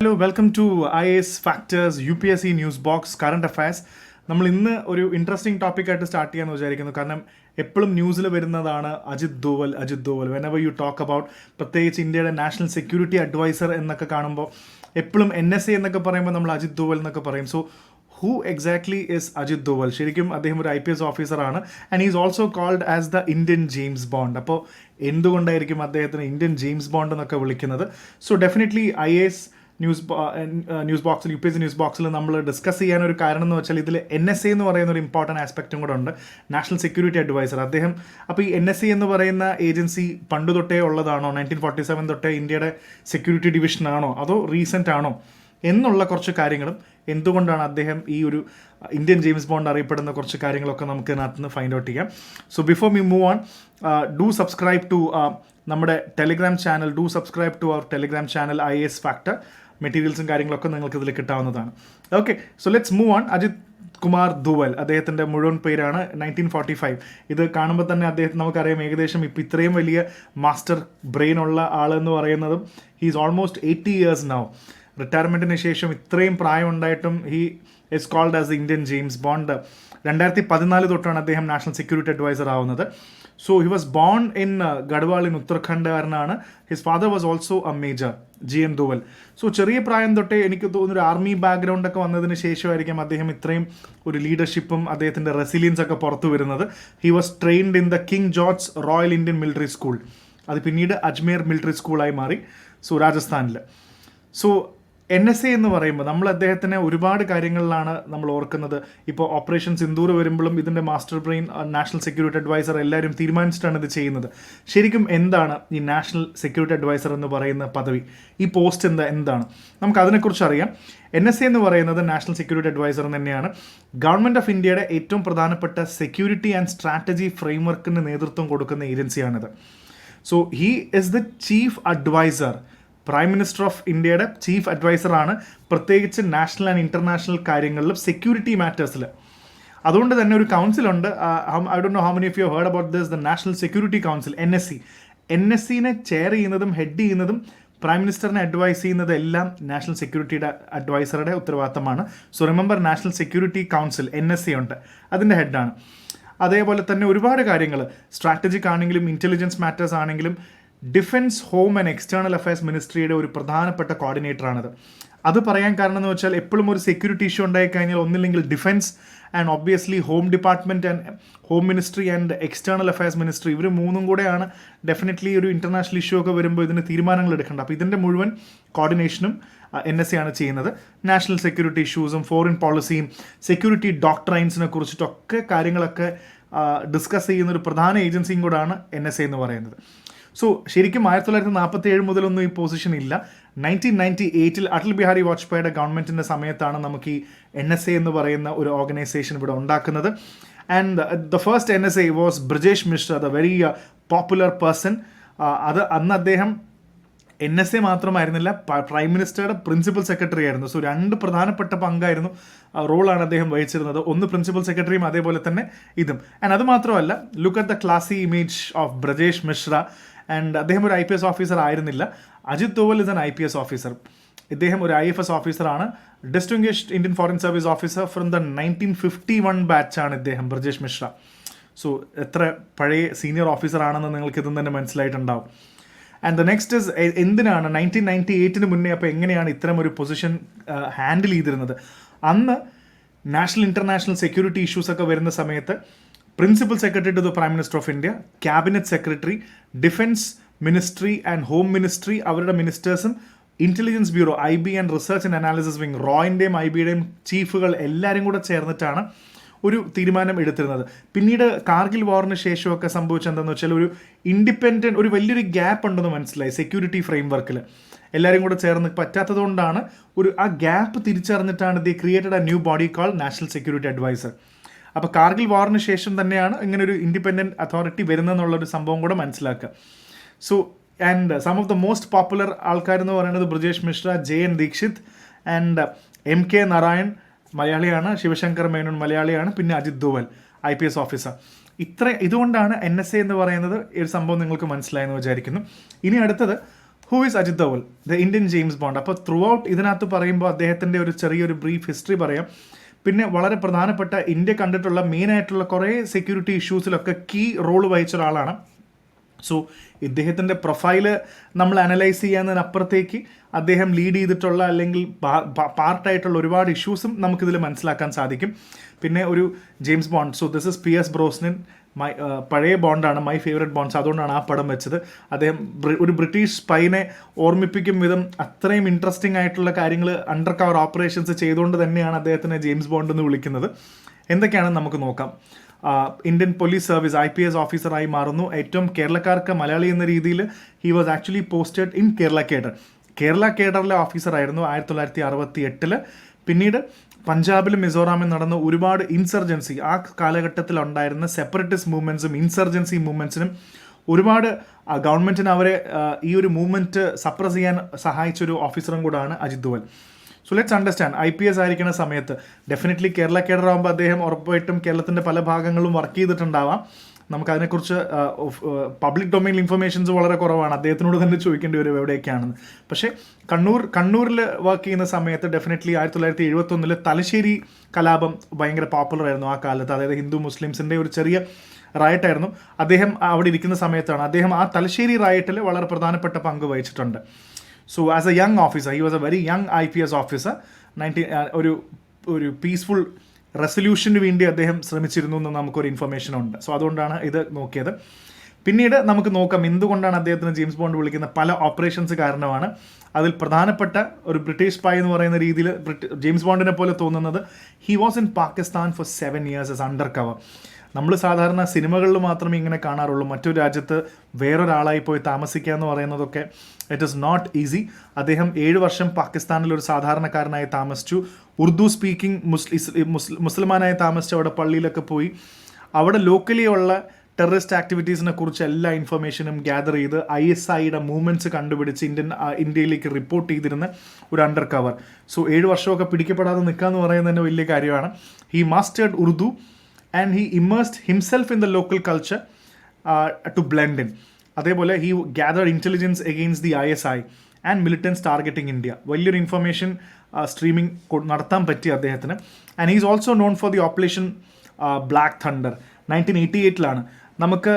Hello welcome to IAS Factors UPSC news box current affairs. നമ്മൾ ഇന്ന് ഒരു interesting ടോപ്പിക്കായിട്ട് start ചെയ്യാമെന്ന് വിചാരിക്കുന്നു. കാരണം എപ്പോഴും ന്യൂസിൽ വരുന്നതാണ് Ajit Doval whenever you talk about, പ്രത്യേകിച്ച് ഇന്ത്യയുടെ നാഷണൽ സെക്യൂരിറ്റി അഡ്വൈസർ എന്നൊക്കെ കാണുമ്പോൾ എപ്പോഴും NSA എന്നൊക്കെ പറയുമ്പോൾ നമ്മൾ അജിത് ദോവൽ എന്നൊക്കെ പറയും. So who exactly is Ajit Doval? ശരിക്കും അദ്ദേഹം ഒരു IPS ഓഫീസറാണ് and is also called as the Indian James Bond. അപ്പോൾ എന്തുകൊണ്ടായിരിക്കും അദ്ദേഹത്തിന് ഇന്ത്യൻ ജെയിംസ് ബോണ്ട് എന്നൊക്കെ വിളിക്കുന്നത്? സോ ഡെഫിനറ്റ്ലി IAS ന്യൂസ് ബോക്സിൽ UPSC ന്യൂസ് ബോക്സിൽ നമ്മൾ ഡിസ്കസ് ചെയ്യാനൊരു കാരണം എന്ന് വെച്ചാൽ ഇതിൽ NSA എന്ന് പറയുന്ന ഒരു ഇമ്പോർട്ടൻറ്റ് ആസ്പെക്റ്റും കൂടെ ഉണ്ട്, നാഷണൽ സെക്യൂരിറ്റി അഡ്വൈസർ. അദ്ദേഹം അപ്പോൾ ഈ NSA എന്ന് പറയുന്ന ഏജൻസി പണ്ട് തൊട്ടേ ഉള്ളതാണോ, 1947 തൊട്ടേ ഇന്ത്യയുടെ സെക്യൂരിറ്റി ഡിവിഷനാണോ, അതോ റീസെൻ്റ് ആണോ എന്നുള്ള കുറച്ച് കാര്യങ്ങളും, എന്തുകൊണ്ടാണ് അദ്ദേഹം ഈ ഒരു ഇന്ത്യൻ ജെയിംസ് ബോണ്ട് അറിയപ്പെടുന്ന കുറച്ച് കാര്യങ്ങളൊക്കെ നമുക്ക് ഇതിനകത്ത് നിന്ന് ഫൈൻഡ് ഔട്ട് ചെയ്യാം. So before we move on, do subscribe to നമ്മുടെ Telegram channel, our Telegram channel IAS factor. മെറ്റീരിയൽസും കാര്യങ്ങളൊക്കെ നിങ്ങൾക്ക് ഇതിൽ കിട്ടാവുന്നതാണ്. Okay, so let's move on. Ajit Kumar Doval, അദ്ദേഹത്തിൻ്റെ മുഴുവൻ പേരാണ്. 1945. ഇത് കാണുമ്പോൾ തന്നെ അദ്ദേഹം നമുക്കറിയാം ഏകദേശം ഇപ്പോൾ ഇത്രയും വലിയ മാസ്റ്റർ ബ്രെയിൻ ഉള്ള ആളെന്ന് പറയുന്നതും ഹീസ് ഓൾമോസ്റ്റ് 80 years നൗ. റിട്ടയർമെൻറ്റിന് ശേഷം ഇത്രയും പ്രായം ഉണ്ടായിട്ടും he is called as the Indian James Bond. 2014 തൊട്ടാണ് അദ്ദേഹം നാഷണൽ സെക്യൂരിറ്റി അഡ്വൈസർ ആവുന്നത്. So he was born in Garhwal in ഉത്തരാഖണ്ഡുകാരനാണ്. His father was also a major, GN Doval. So ചെറിയ പ്രായം തൊട്ടേ എനിക്ക് തോന്നുന്നു ആർമി ബാക്ക്ഗ്രൗണ്ടൊക്കെ വന്നതിന് ശേഷമായിരിക്കും അദ്ദേഹം ഇത്രയും ഒരു ലീഡർഷിപ്പും അദ്ദേഹത്തിൻ്റെ റെസിലിയൻസ് ഒക്കെ പുറത്തു വരുന്നത്. He was trained in the king George royal Indian military school. അത് പിന്നീട് അജ്മീർ മിലിറ്ററി സ്കൂളായി മാറി, സോ രാജസ്ഥാനിൽ. സോ NSA എന്ന് പറയുമ്പോൾ നമ്മൾ അദ്ദേഹത്തിന് ഒരുപാട് കാര്യങ്ങളിലാണ് നമ്മൾ ഓർക്കുന്നത്. ഇപ്പോൾ ഓപ്പറേഷൻ സിന്ദൂർ വരുമ്പോഴും ഇതിൻ്റെ master brain, national security adviser എല്ലാവരും തീരുമാനിച്ചിട്ടാണ് ഇത് ചെയ്യുന്നത്. ശരിക്കും എന്താണ് ഈ നാഷണൽ സെക്യൂരിറ്റി അഡ്വൈസർ എന്ന് പറയുന്ന പദവി, ഈ പോസ്റ്റ് എന്താണ് നമുക്ക് അതിനെക്കുറിച്ച് അറിയാം. NSA എന്ന് പറയുന്നത് നാഷണൽ സെക്യൂരിറ്റി അഡ്വൈസർ തന്നെയാണ്. ഗവൺമെൻറ് ഓഫ് ഇന്ത്യയുടെ ഏറ്റവും പ്രധാനപ്പെട്ട സെക്യൂരിറ്റി ആൻഡ് സ്ട്രാറ്റജി ഫ്രെയിംവർക്കിന് നേതൃത്വം കൊടുക്കുന്ന ഏജൻസിയാണിത്. So he is the chief advisor. Prime minister of ഇന്ത്യയുടെ ചീഫ് അഡ്വൈസറാണ്, പ്രത്യേകിച്ച് നാഷണൽ ആൻഡ് ഇൻ്റർനാഷണൽ കാര്യങ്ങളിലും സെക്യൂരിറ്റി മാറ്റേഴ്സിൽ. അതുകൊണ്ട് തന്നെ ഒരു കൗൺസിലുണ്ട്. I don't know how many of you heard about this, the national security council, NSC chair ചെയ്യുന്നതും ഹെഡ് ചെയ്യുന്നതും പ്രൈം മിനിസ്റ്ററിനെ അഡ്വൈസ് ചെയ്യുന്നത് എല്ലാം നാഷണൽ സെക്യൂരിറ്റിയുടെ അഡ്വൈസറുടെ ഉത്തരവാദിത്തമാണ്. So remember, national security council NSC ഉണ്ട്, അതിൻ്റെ ഹെഡാണ്. അതേപോലെ തന്നെ ഒരുപാട് കാര്യങ്ങൾ സ്ട്രാറ്റജിക് ആണെങ്കിലും ഇൻ്റലിജൻസ് മാറ്റേഴ്സ് ആണെങ്കിലും defence, home and external affairs മിനിസ്ട്രിയുടെ ഒരു പ്രധാനപ്പെട്ട കോർഡിനേറ്ററാണത്. അത് പറയാൻ കാരണം എന്ന് വെച്ചാൽ എപ്പോഴും ഒരു സെക്യൂരിറ്റി ഇഷ്യൂ ഉണ്ടായിക്കഴിഞ്ഞാൽ ഒന്നില്ലെങ്കിൽ defence and obviously home department and home ministry and external affairs ministry, ഇവർ മൂന്നും കൂടെയാണ് ഡെഫിനറ്റ്ലി ഒരു ഇൻ്റർനാഷണൽ ഇഷ്യൂ ഒക്കെ വരുമ്പോൾ ഇതിന് തീരുമാനങ്ങൾ എടുക്കേണ്ടത്. അപ്പോൾ ഇതിൻ്റെ മുഴുവൻ കോർഡിനേഷനും NSA ആണ് ചെയ്യുന്നത്. നാഷണൽ സെക്യൂരിറ്റി ഇഷ്യൂസും ഫോറിൻ പോളിസിയും സെക്യൂരിറ്റി ഡോക്ട്രൈൻസിനെ കുറിച്ചിട്ടൊക്കെ കാര്യങ്ങളൊക്കെ ഡിസ്കസ് ചെയ്യുന്ന ഒരു പ്രധാന ഏജൻസിയും കൂടാണ് NSA എന്ന് പറയുന്നത്. സോ ശരിക്കും 1947 മുതലൊന്നും ഈ പൊസിഷൻ ഇല്ല. 1998 അടൽ ബിഹാരി വാജ്പേയിയുടെ ഗവൺമെൻറ്റിൻ്റെ സമയത്താണ് നമുക്ക് ഈ NSA എന്ന് പറയുന്ന ഒരു ഓർഗനൈസേഷൻ ഇവിടെ ഉണ്ടാക്കുന്നത്. And the first NSA was Brijesh Mishra, the very popular person. അന്ന് അദ്ദേഹം NSA മാത്രമായിരുന്നില്ല, പ്രൈം മിനിസ്റ്ററുടെ പ്രിൻസിപ്പൽ സെക്രട്ടറി ആയിരുന്നു. സോ രണ്ട് പ്രധാനപ്പെട്ട പങ്കായിരുന്നു, റോളാണ് അദ്ദേഹം വഹിച്ചിരുന്നത്. ഒന്ന് പ്രിൻസിപ്പൽ സെക്രട്ടറിയും അതേപോലെ തന്നെ ഇതും. ആൻഡ് അത് മാത്രമല്ല, look at the classy image of Brajesh Mishra. And അദ്ദേഹം ഒരു IPS ഓഫീസർ ആയിരുന്നില്ല. Ajit Doval is an IPS officer. ഇദ്ദേഹം ഒരു IFS ഓഫീസറാണ്, distinguished Indian foreign service officer from the 1951 ബാച്ചാണ് ഇദ്ദേഹം, ബ്രജേഷ് മിശ്ര. സോ എത്ര പഴയ സീനിയർ ഓഫീസറാണെന്ന് നിങ്ങൾക്ക് ഇതും തന്നെ മനസ്സിലായിട്ടുണ്ടാവും. ആൻഡ് ദ നെക്സ്റ്റ് ഇസ്, എന്തിനാണ് 1998 മുന്നേ അപ്പോൾ എങ്ങനെയാണ് ഇത്തരം ഒരു പൊസിഷൻ ഹാൻഡിൽ ചെയ്തിരുന്നത്? അന്ന് നാഷണൽ ഇൻ്റർനാഷണൽ സെക്യൂരിറ്റി ഇഷ്യൂസ് ഒക്കെ വരുന്ന സമയത്ത് principal secretary to the prime minister of India, cabinet secretary, defence ministry and home ministry അവരുടെ മിനിസ്റ്റേഴ്സും, intelligence bureau IB and research and analysis wing, റോയിൻ്റെയും IBയുടെയും ചീഫുകൾ എല്ലാവരും കൂടെ ചേർന്നിട്ടാണ് ഒരു തീരുമാനം എടുത്തിരുന്നത്. പിന്നീട് കാർഗിൽ വാറിന് ശേഷമൊക്കെ സംഭവിച്ചെന്താണെന്ന് വെച്ചാൽ ഒരു ഇൻഡിപെൻഡൻറ്റ്, ഒരു വലിയൊരു ഗ്യാപ്പ് ഉണ്ടെന്ന് മനസ്സിലായി സെക്യൂരിറ്റി ഫ്രെയിംവർക്കിൽ. എല്ലാവരും കൂടെ ചേർന്ന് പറ്റാത്തതുകൊണ്ടാണ് ആ ഗ്യാപ്പ് തിരിച്ചറിഞ്ഞിട്ടാണ് they created a new body call national security advisor. അപ്പോൾ കാർഗിൽ വാറിന് ശേഷം തന്നെയാണ് ഇങ്ങനെ ഒരു ഇൻഡിപെൻഡൻറ്റ് അതോറിറ്റി വരുന്നതെന്നുള്ളൊരു സംഭവം കൂടെ മനസ്സിലാക്കുക. So and some of the most popular ആൾക്കാരെന്ന് പറയുന്നത് Brijesh Mishra, JN Dikshit and MK Narayan മലയാളിയാണ്, ശിവശങ്കർ മേനോൻ മലയാളിയാണ്, പിന്നെ അജിത് ദോവൽ IPS ഓഫീസർ. ഇതുകൊണ്ടാണ് NSA എന്ന് പറയുന്നത് ഒരു സംഭവം നിങ്ങൾക്ക് മനസ്സിലായെന്ന് വിചാരിക്കുന്നു. ഇനി അടുത്തത് who is Ajit Doval, the Indian James Bond. അപ്പോൾ ത്രൂ ഔട്ട് ഇതിനകത്ത് പറയുമ്പോൾ അദ്ദേഹത്തിൻ്റെ ഒരു ചെറിയൊരു ബ്രീഫ് ഹിസ്റ്ററി പറയാം. പിന്നെ വളരെ പ്രധാനപ്പെട്ട ഇന്ത്യ കണ്ടിട്ടുള്ള മെയിനായിട്ടുള്ള കുറേ സെക്യൂരിറ്റി ഇഷ്യൂസിലൊക്കെ കീ റോള് വഹിച്ച ഒരാളാണ്. സോ ഇദ്ദേഹത്തിൻ്റെ പ്രൊഫൈല് നമ്മൾ അനലൈസ് ചെയ്യാന്നതിനപ്പുറത്തേക്ക് അദ്ദേഹം ലീഡ് ചെയ്തിട്ടുള്ള അല്ലെങ്കിൽ പാർട്ടായിട്ടുള്ള ഒരുപാട് ഇഷ്യൂസും നമുക്കിതിൽ മനസ്സിലാക്കാൻ സാധിക്കും. പിന്നെ ഒരു James Bond, so this is Pierce Brosnan, പഴയ ബോണ്ടാണ്, മൈ ഫേവറേറ്റ് ബോണ്ട്സ്, അതുകൊണ്ടാണ് ആ പടം വെച്ചത്. അദ്ദേഹം ഒരു ബ്രിട്ടീഷ് സ്പൈനെ ഓർമ്മിപ്പിക്കും വിധം അത്രയും ഇൻട്രസ്റ്റിംഗ് ആയിട്ടുള്ള കാര്യങ്ങൾ അണ്ടർ കവർ ഓപ്പറേഷൻസ് ചെയ്തുകൊണ്ട് തന്നെയാണ് അദ്ദേഹത്തിനെ ജെയിംസ് ബോണ്ട് എന്ന് വിളിക്കുന്നത്. എന്തൊക്കെയാണെന്ന് നമുക്ക് നോക്കാം. ഇന്ത്യൻ പോലീസ് സർവീസ് IPS ഓഫീസറായി മാറുന്നു. ഏറ്റവും കേരളക്കാർക്ക് മലയാളി എന്ന രീതിയിൽ he was actually posted in Kerala കേഡറിലെ ഓഫീസറായിരുന്നു 1968. പിന്നീട് പഞ്ചാബിലും മിസോറാമിലും നടന്ന ഒരുപാട് ഇൻസർജൻസി, ആ കാലഘട്ടത്തിലുണ്ടായിരുന്ന സെപ്പറേറ്റിസ്റ്റ് മൂവ്മെൻറ്റ്സും ഇൻസർജൻസി മൂവ്മെൻറ്റ്സിനും ഒരുപാട് ഗവൺമെൻറ്റിന് അവരെ ഈ ഒരു മൂവ്മെൻറ്റ് സപ്രസ് ചെയ്യാൻ സഹായിച്ചൊരു ഓഫീസറും കൂടാണ് Ajit Doval. So let's understand, IPS ആയിരിക്കുന്ന സമയത്ത് ഡെഫിനറ്റ്ലി കേരള കേഡറാകുമ്പോൾ അദ്ദേഹം ഉറപ്പായിട്ടും കേരളത്തിൻ്റെ പല ഭാഗങ്ങളും വർക്ക് ചെയ്തിട്ടുണ്ടാവാം. നമുക്കതിനെക്കുറിച്ച് പബ്ലിക് ഡൊമൈനിൽ ഇൻഫർമേഷൻസ് വളരെ കുറവാണ്, അദ്ദേഹത്തിനോട് തന്നെ ചോദിക്കേണ്ടി വരും എവിടെയൊക്കെയാണെന്ന്. പക്ഷേ കണ്ണൂരിൽ വർക്ക് ചെയ്യുന്ന സമയത്ത് ഡെഫിനറ്റ്ലി 1971 തലശ്ശേരി കലാപം ഭയങ്കര പോപ്പുലർ ആയിരുന്നു ആ കാലത്ത്. അതായത് ഹിന്ദു മുസ്ലിംസിൻ്റെ ഒരു ചെറിയ റയറ്റായിരുന്നു. അദ്ദേഹം അവിടെ ഇരിക്കുന്ന സമയത്താണ് അദ്ദേഹം ആ തലശ്ശേരി റയറ്റിൽ വളരെ പ്രധാനപ്പെട്ട പങ്ക് വഹിച്ചിട്ടുണ്ട്. So as A young officer, he was a very young IPS officer. ഒരു പീസ്ഫുൾ റെസൊല്യൂഷന് വേണ്ടി അദ്ദേഹം ശ്രമിച്ചിരുന്നു എന്ന് നമുക്കൊരു ഇൻഫർമേഷൻ ഉണ്ട്. സോ അതുകൊണ്ടാണ് ഇത് നോക്കിയത്. പിന്നീട് നമുക്ക് നോക്കാം എന്തുകൊണ്ടാണ് അദ്ദേഹത്തിന് ജെയിംസ് ബോണ്ട് വിളിക്കുന്ന പല ഓപ്പറേഷൻസ് കാരണമാണ്. അതിൽ പ്രധാനപ്പെട്ട ഒരു ബ്രിട്ടീഷ് സ്പൈ എന്ന് പറയുന്ന രീതിയിൽ ജെയിംസ് ബോണ്ടിനെ പോലെ തോന്നുന്നത്, he was in Pakistan for 7 years as undercover. നമ്മൾ സാധാരണ സിനിമകളിൽ മാത്രമേ ഇങ്ങനെ കാണാറുള്ളൂ. മറ്റൊരു രാജ്യത്ത് വേറൊരാളായി പോയി താമസിക്കുക എന്ന് പറയുന്നതൊക്കെ ഇറ്റ് ഈസ് നോട്ട് ഈസി. അദ്ദേഹം 7 വർഷം പാകിസ്ഥാനിൽ ഒരു സാധാരണക്കാരനായി താമസിച്ചു. ഉറുദു സ്പീക്കിംഗ് മുസ്ലിമാനായി താമസിച്ചു. അവിടെ പള്ളിയിലൊക്കെ പോയി അവിടെ ലോക്കലി ഉള്ള ടെററിസ്റ്റ് ആക്ടിവിറ്റീസിനെ കുറിച്ച് എല്ലാ ഇൻഫർമേഷനും ഗ്യാദർ ചെയ്ത് ISIയുടെ മൂവ്മെൻറ്റ്സ് കണ്ടുപിടിച്ച് ഇന്ത്യയിലേക്ക് റിപ്പോർട്ട് ചെയ്തിരുന്ന ഒരു അണ്ടർ കവർ. സോ 7 വർഷമൊക്കെ പിടിക്കപ്പെടാതെ നിൽക്കുക എന്ന് പറയുന്നത് തന്നെ വലിയ കാര്യമാണ്. He mastered Urdu and he immersed himself in the local culture to blend in. അതേപോലെ he gathered intelligence against the ISI and militants targeting India. വലിയൊരു ഇൻഫർമേഷൻ സ്ട്രീമിംഗ് നടത്താൻ പറ്റി അദ്ദേഹത്തിന്. And he is also known for the operation black thunder. 1988 നമുക്ക്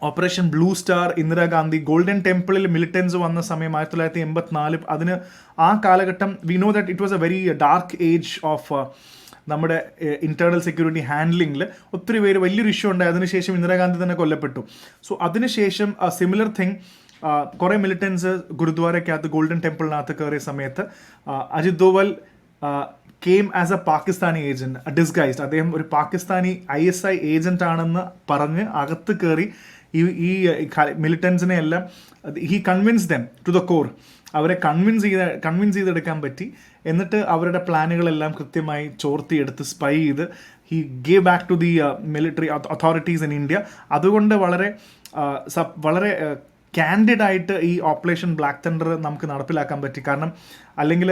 operation blue star, Indira Gandhi, golden ടെമ്പിളിൽ militants വന്ന സമയം 1984. അതിന് ആ കാലഘട്ടം we know that it was a very dark age of നമ്മുടെ ഇൻറ്റേർണൽ സെക്യൂരിറ്റി ഹാൻഡ്ലിങ്ങിൽ ഒത്തിരി പേര് വലിയൊരു ഇഷ്യൂ ഉണ്ടായി. അതിനുശേഷം ഇന്ദിരാഗാന്ധി തന്നെ കൊല്ലപ്പെട്ടു. സോ അതിനുശേഷം സിമിലർ തിങ് കുറേ മിലിറ്റൻസ് ഗുരുദ്വാരക്കകത്ത് ഗോൾഡൻ ടെമ്പിളിനകത്ത് കയറിയ സമയത്ത് Ajit Doval came as a Pakistani agent, disguised. അദ്ദേഹം ഒരു പാകിസ്ഥാനി ISI ഏജൻ്റ് ആണെന്ന് പറഞ്ഞ് അകത്ത് കയറി ഈ മിലിറ്റൻസിനെ എല്ലാം he convince them to the core. അവരെ കൺവിൻസ് ചെയ്തെടുക്കാൻ പറ്റി. എന്നിട്ട് അവരുടെ പ്ലാനുകളെല്ലാം കൃത്യമായി ചോർത്തിയെടുത്ത് സ്പൈ ചെയ്ത് he gave back to the military authorities in India. അതുകൊണ്ട് വളരെ കാൻഡിഡ് ആയിട്ട് ഈ ഓപ്പറേഷൻ ബ്ലാക്ക് തണ്ടർ നമുക്ക് നടപ്പിലാക്കാൻ പറ്റി. കാരണം അല്ലെങ്കിൽ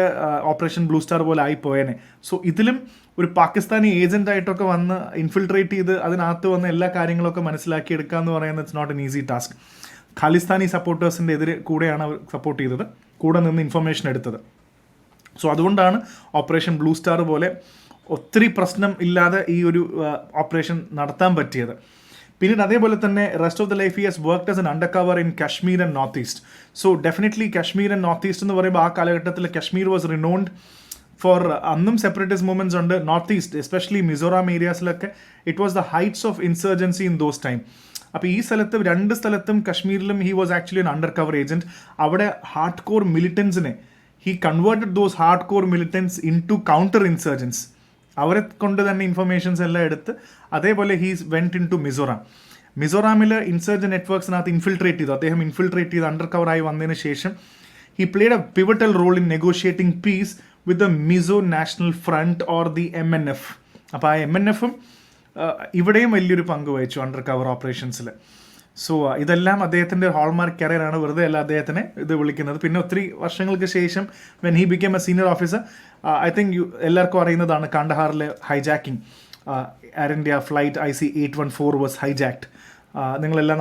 ഓപ്പറേഷൻ ബ്ലൂ സ്റ്റാർ പോലെ ആയിപ്പോയേനെ. സോ ഇതിലും ഒരു പാകിസ്ഥാനി ഏജൻ്റായിട്ടൊക്കെ വന്ന് ഇൻഫിൽട്രേറ്റ് ചെയ്ത് അതിനകത്ത് വന്ന് എല്ലാ കാര്യങ്ങളൊക്കെ മനസ്സിലാക്കിയെടുക്കുക എന്ന് പറയുന്നത് it's not an easy task. Khalistani സപ്പോർട്ടേഴ്സിൻ്റെ എതിരെ കൂടെയാണ് അവർ സപ്പോർട്ട് ചെയ്തത്, കൂടെ നിന്ന് ഇൻഫർമേഷൻ എടുത്തത്. സോ അതുകൊണ്ടാണ് ഓപ്പറേഷൻ ബ്ലൂ സ്റ്റാർ പോലെ ഒത്തിരി പ്രശ്നം ഇല്ലാതെ ഈ ഒരു ഓപ്പറേഷൻ നടത്താൻ പറ്റിയത്. പിന്നീട് അതേപോലെ തന്നെ rest of the life he has worked as an undercover in Kashmir and north east. So definitely Kashmir and north east എന്ന് പറയുമ്പോൾ ആ കാലഘട്ടത്തിൽ കാശ്മീർ വാസ് റിനോൺഡ് ഫോർ അന്നും സെപ്പറേറ്റിസ്റ്റ് മൂവ്മെൻറ്റ്സ് ഉണ്ട്. നോർത്ത് ഈസ്റ്റ് എസ്പെഷ്യലി മിസോറാം ഏരിയാസിലൊക്കെ it was the heights of insurgency in those time. അപ്പോൾ ഈ രണ്ട് സ്ഥലത്തും കശ്മീരിലും he was actually an undercover agent. അവിടെ ഹാർഡ് കോർ മിലിറ്റൻസിനെ he converted those hardcore militants into counter insurgence. അവരെ കൊണ്ട് തന്നെ ഇൻഫർമേഷൻസ് എല്ലാം എടുത്ത് അതേപോലെ ഹീ വെൻറ്റ് ഇൻ ടു മിസോറാമിൽ ഇൻസർജൻ നെറ്റ്വർക്സിനകത്ത് ഇൻഫിൽട്രേറ്റ് ചെയ്തു. അദ്ദേഹം ഇൻഫിൽട്രേറ്റ് ചെയ്ത് അണ്ടർ കവറായി വന്നതിന് ശേഷം he played a pivotal role in negotiating peace with the Mizo National Front or the MNF. അപ്പോൾ ആ MNFും ഇവിടെയും വലിയൊരു പങ്ക് വഹിച്ചു അണ്ടർ കവർ ഓപ്പറേഷൻസിൽ. സോ ഇതെല്ലാം അദ്ദേഹത്തിൻ്റെ ഹോൾമാർക്ക് കരിയറാണ്, വെറുതെ അല്ല അദ്ദേഹത്തിനെ ഇത് വിളിക്കുന്നത്. പിന്നെ ഒത്തിരി വർഷങ്ങൾക്ക് ശേഷം when he became a senior officer, I think എല്ലാവർക്കും അറിയുന്നതാണ് കാണ്ഡഹാറിലെ hijacking. Air India flight IC-814 was hijacked.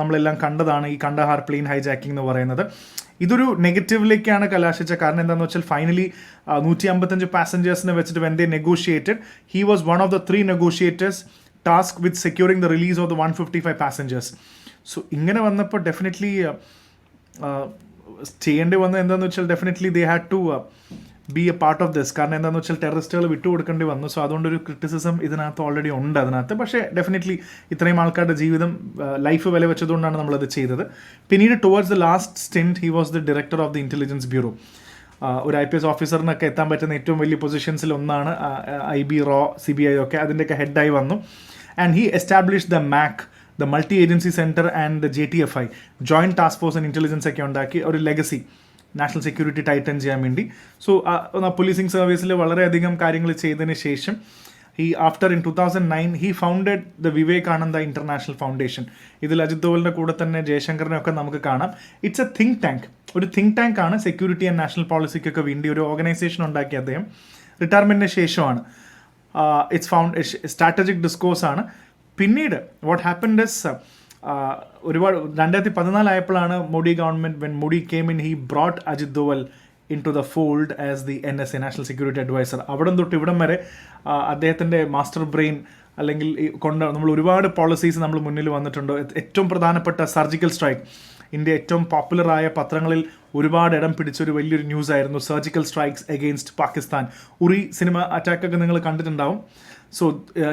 നമ്മളെല്ലാം കണ്ടതാണ് ഈ കാണ്ഡഹാർ പ്ലെയിൻ ഹൈജാക്കിംഗ് എന്ന് പറയുന്നത്. ഇതൊരു നെഗറ്റീവിലേക്കാണ് കലാശിച്ചത്. കാരണം എന്താണെന്ന് വെച്ചാൽ ഫൈനലി 155 പാസഞ്ചേഴ്സിനെ വെച്ചിട്ട് when they negotiated, he was one of the 3 negotiators task with securing the release of the 155 passengers. So ഇങ്ങനെ വന്നപ്പോൾ ഡെഫിനറ്റ്ലി ചെയ്യേണ്ടി വന്നത് എന്താണെന്ന് വെച്ചാൽ definitely they had to be a part of this. കാരണം എന്താണെന്ന് വെച്ചാൽ ടെററിസ്റ്റുകൾ വിട്ടുകൊടുക്കേണ്ടി വന്നു. സോ അതുകൊണ്ടൊരു ക്രിറ്റിസിസം ഇതിനകത്ത് ഓൾറെഡി ഉണ്ട് അതിനകത്ത്. പക്ഷേ ഡെഫിനറ്റ്ലി ഇത്രയും ആൾക്കാരുടെ ജീവിതം, ലൈഫ് വില വെച്ചതുകൊണ്ടാണ് നമ്മളത് ചെയ്തത്. പിന്നീട് towards the last stint he was the director of the intelligence bureau. ഒരു IPS ഓഫീസറിനൊക്കെ എത്താൻ പറ്റുന്ന ഏറ്റവും വലിയ പൊസിഷൻസിൽ ഒന്നാണ്. IB, RAW, CBI ഒക്കെ അതിൻ്റെയൊക്കെ ഹെഡായി വന്നു. And he establish the MAC, the multi agency centre and the JTFI, joint task force and intelligence ഒക്കെ ഉണ്ടാക്കി ഒരു ലെഗസി നാഷണൽ സെക്യൂരിറ്റി ടൈറ്റൻ ചെയ്യാൻ വേണ്ടി. സോ പോലീസിംഗ് സർവീസിൽ വളരെയധികം കാര്യങ്ങൾ ചെയ്തതിന് ശേഷം after in 2009 he founded the Vivekananda international foundation. ഇതിൽ അജിത് ദോവലിൻ്റെ കൂടെ തന്നെ ജയശങ്കറിനെ ഒക്കെ നമുക്ക് കാണാം. ഇറ്റ്സ് എ തിങ്ക് ടാങ്ക്, ഒരു തിങ്ക് ടാങ്ക് ആണ്. സെക്യൂരിറ്റി ആൻഡ് നാഷണൽ പോളിസിക്കൊക്കെ വേണ്ടി ഒരു ഓർഗനൈസേഷൻ ഉണ്ടാക്കി അദ്ദേഹം റിട്ടയർമെൻറ്റിന് ശേഷമാണ്. ഇറ്റ്സ് സ്ട്രാറ്റജിക് ഡിസ്കോഴ്സ് ആണ്. പിന്നീട് വാട്ട് ഹാപ്പൻഡ് ഇസ് ഒരുപാട് 2014 ആയപ്പോഴാണ് Modi government, when Modi came in, he brought Ajit Doval into the fold as the NSA, national security advisor. അവിടെ തൊട്ട് ഇവിടം വരെ അദ്ദേഹത്തിൻ്റെ മാസ്റ്റർ ബ്രെയിൻ അല്ലെങ്കിൽ നമ്മൾ ഒരുപാട് പോളിസീസ് നമ്മൾ മുന്നിൽ വന്നിട്ടുണ്ട്. ഏറ്റവും പ്രധാനപ്പെട്ട സർജിക്കൽ സ്ട്രൈക്ക്, ഇന്ത്യ ഏറ്റവും പോപ്പുലറായ പത്രങ്ങളിൽ ഒരുപാട് ഇടം പിടിച്ചൊരു വലിയൊരു ന്യൂസ് ആയിരുന്നു surgical strikes against Pakistan. Uri cinema അറ്റാക്കൊക്കെ നിങ്ങൾ കണ്ടിട്ടുണ്ടാവും. So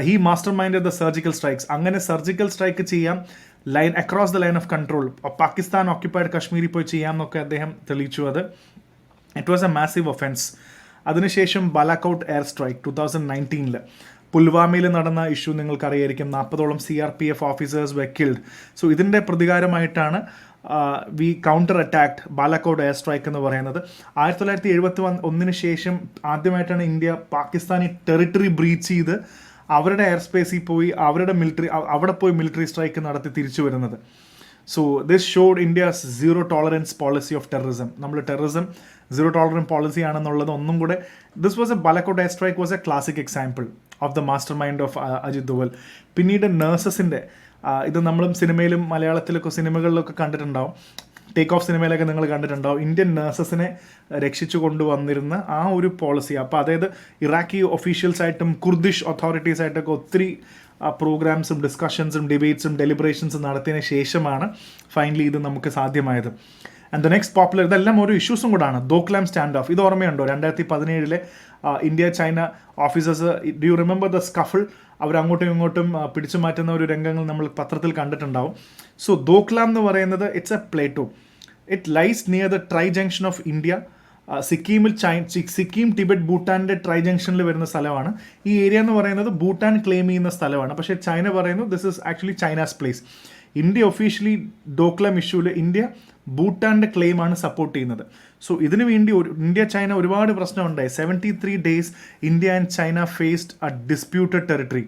he master mind the surgical strikes. അങ്ങനെ സർജിക്കൽ സ്ട്രൈക്ക് ചെയ്യാം across the line of control, Pakistan occupied കശ്മീരിൽ പോയി ചെയ്യാമെന്നൊക്കെ അദ്ദേഹം തെളിയിച്ചു. അത് it was a massive offence. അതിനുശേഷം ബാലാക്കോട്ട് എയർ സ്ട്രൈക്ക് 2019 പുൽവാമയിൽ നടന്ന ഇഷ്യൂ നിങ്ങൾക്കറിയായിരിക്കും. 40ഓളം CRPF officers were killed. So ഇതിൻ്റെ പ്രതികാരമായിട്ടാണ് we counter attacked Balakot air strike എന്ന് പറയുന്നത്. 1971 ശേഷം ആദ്യമായിട്ടാണ് ഇന്ത്യ പാകിസ്ഥാനി ടെറിട്ടറി ബ്രീച്ച് ചെയ്ത് അവരുടെ എയർ സ്പേസിൽ പോയി അവിടെ പോയി മിലിറ്ററി സ്ട്രൈക്ക് നടത്തി തിരിച്ചു വരുന്നത്. So this showed India's zero tolerance policy of terrorism. നമ്മൾ ടെററിസം സീറോ ടോളറൻസ് പോളിസി ആണെന്നുള്ളത് ഒന്നും കൂടെ, this was a Balakot air strike was a classic example of the mastermind of Ajit Doval. പിന്നീട് നഴ്സസിൻ്റെ ഇത് നമ്മളും സിനിമയിലും മലയാളത്തിലൊക്കെ സിനിമകളിലൊക്കെ കണ്ടിട്ടുണ്ടാവും. ടേക്ക് ഓഫ് സിനിമയിലൊക്കെ നിങ്ങൾ കണ്ടിട്ടുണ്ടാവും. ഇന്ത്യൻ നഴ്സസിനെ രക്ഷിച്ചു കൊണ്ടുവന്നിരുന്ന ആ ഒരു പോളിസി. അപ്പോൾ അതായത് ഇറാഖി ഒഫീഷ്യൽസായിട്ടും കുർദിഷ് അതോറിറ്റീസായിട്ടൊക്കെ ഒത്തിരി പ്രോഗ്രാംസും ഡിസ്കഷൻസും ഡിബേറ്റ്സും ഡെലിബറേഷൻസും നടത്തിയതിന് ശേഷമാണ് ഫൈനലി ഇത് നമുക്ക് സാധ്യമായത്. ആൻഡ് ദ നെക്സ്റ്റ് പോപ്പുലർ, ഇതെല്ലാം ഓരോ ഇഷ്യൂസും കൂടാണ്. ദോക്ലാം സ്റ്റാൻഡ് ഓഫ്, ഇത് ഓർമ്മയുണ്ടോ? 2017 India China officers, do you remember the scuffle? അവരങ്ങോട്ടും ഇങ്ങോട്ടും പിടിച്ചു മാറ്റുന്ന ഒരു രംഗങ്ങൾ നമ്മൾ പത്രത്തിൽ കണ്ടിട്ടുണ്ടാവും. സോ ദോക്ലാം എന്ന് പറയുന്നത് it's a plateau. It lies near the tri junction of India. Sikkim Tibet ഭൂട്ടാൻ്റെ ട്രൈ ജംഗ്ഷനിൽ വരുന്ന സ്ഥലമാണ്. ഈ ഏരിയ എന്ന് പറയുന്നത് ഭൂട്ടാൻ ക്ലെയിം ചെയ്യുന്ന സ്ഥലമാണ്. പക്ഷേ ചൈന പറയുന്നു this is actually China's place. India officially Doklam ഇഷ്യൂവിൽ ഇന്ത്യ ഭൂട്ടാൻ്റെ ക്ലെയിമാണ് സപ്പോർട്ട് ചെയ്യുന്നത്. സോ ഇതിനു വേണ്ടി ഇന്ത്യ ചൈന ഒരുപാട് പ്രശ്നമുണ്ടായി. 73 days India and China faced a disputed territory.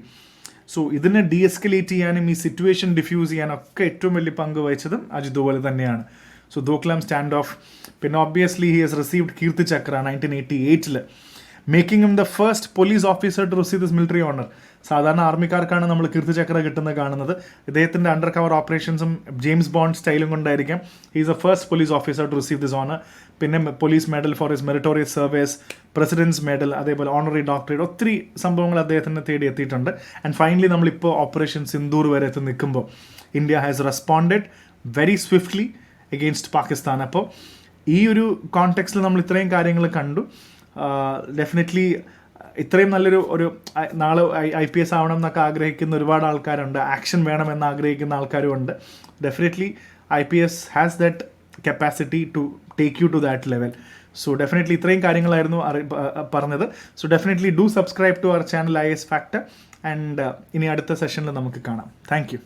So ഇതിനെ ഡീഎസ്കലേറ്റ് ചെയ്യാനും ഈ സിറ്റുവേഷൻ ഡിഫ്യൂസ് ചെയ്യാനൊക്കെ ഏറ്റവും വലിയ പങ്ക് വഹിച്ചതും അജിത് ദോവൽ തന്നെയാണ്. So Doklam standoff. പിന്നെ obviously he has received Kirti Chakra 1988, making him the first police officer to receive this military honour. സാധാരണ ആർമിക്കാർക്കാണ് നമ്മൾ കീർത്തി ചക്ര കിട്ടുന്നത് കാണുന്നത്. ഇദ്ദേഹത്തിൻ്റെ അണ്ടർ കവർ ഓപ്പറേഷൻസും ജെയിംസ് ബോണ്ട് സ്റ്റൈലും കൊണ്ടായിരിക്കും he is a first police officer to receive this honour. പിന്നെ police medal for his meritorious service, president's medal, അതേപോലെ ഓണററി ഡോക്ടറേറ്റ്, ഒത്തിരി സംഭവങ്ങൾ അദ്ദേഹത്തിനെ തേടി എത്തിയിട്ടുണ്ട്. ആൻഡ് ഫൈനലി നമ്മളിപ്പോൾ ഓപ്പറേഷൻ സിന്ദൂർ വരെ എത്തി നിൽക്കുമ്പോൾ India has responded very swiftly against Pakistan. അപ്പോൾ ഈ ഒരു കോണ്ടെക്സ്റ്റിൽ നമ്മൾ ഇത്രയും കാര്യങ്ങൾ കണ്ടു. ഡെഫിനറ്റ്ലി ഇത്രയും നല്ലൊരു നാളെ IPS ആവണം എന്നൊക്കെ ആഗ്രഹിക്കുന്ന ഒരുപാട് ആൾക്കാരുണ്ട്. ആക്ഷൻ വേണമെന്ന് ആഗ്രഹിക്കുന്ന ആൾക്കാരുമുണ്ട്. Definitely IPS has that capacity to take you to that level. So definitely ഇത്രയും കാര്യങ്ങളായിരുന്നു പറഞ്ഞത്. So definitely do subscribe to our channel IAS Factor. And ഇനി അടുത്ത സെഷനിൽ നമുക്ക് കാണാം. Thank U.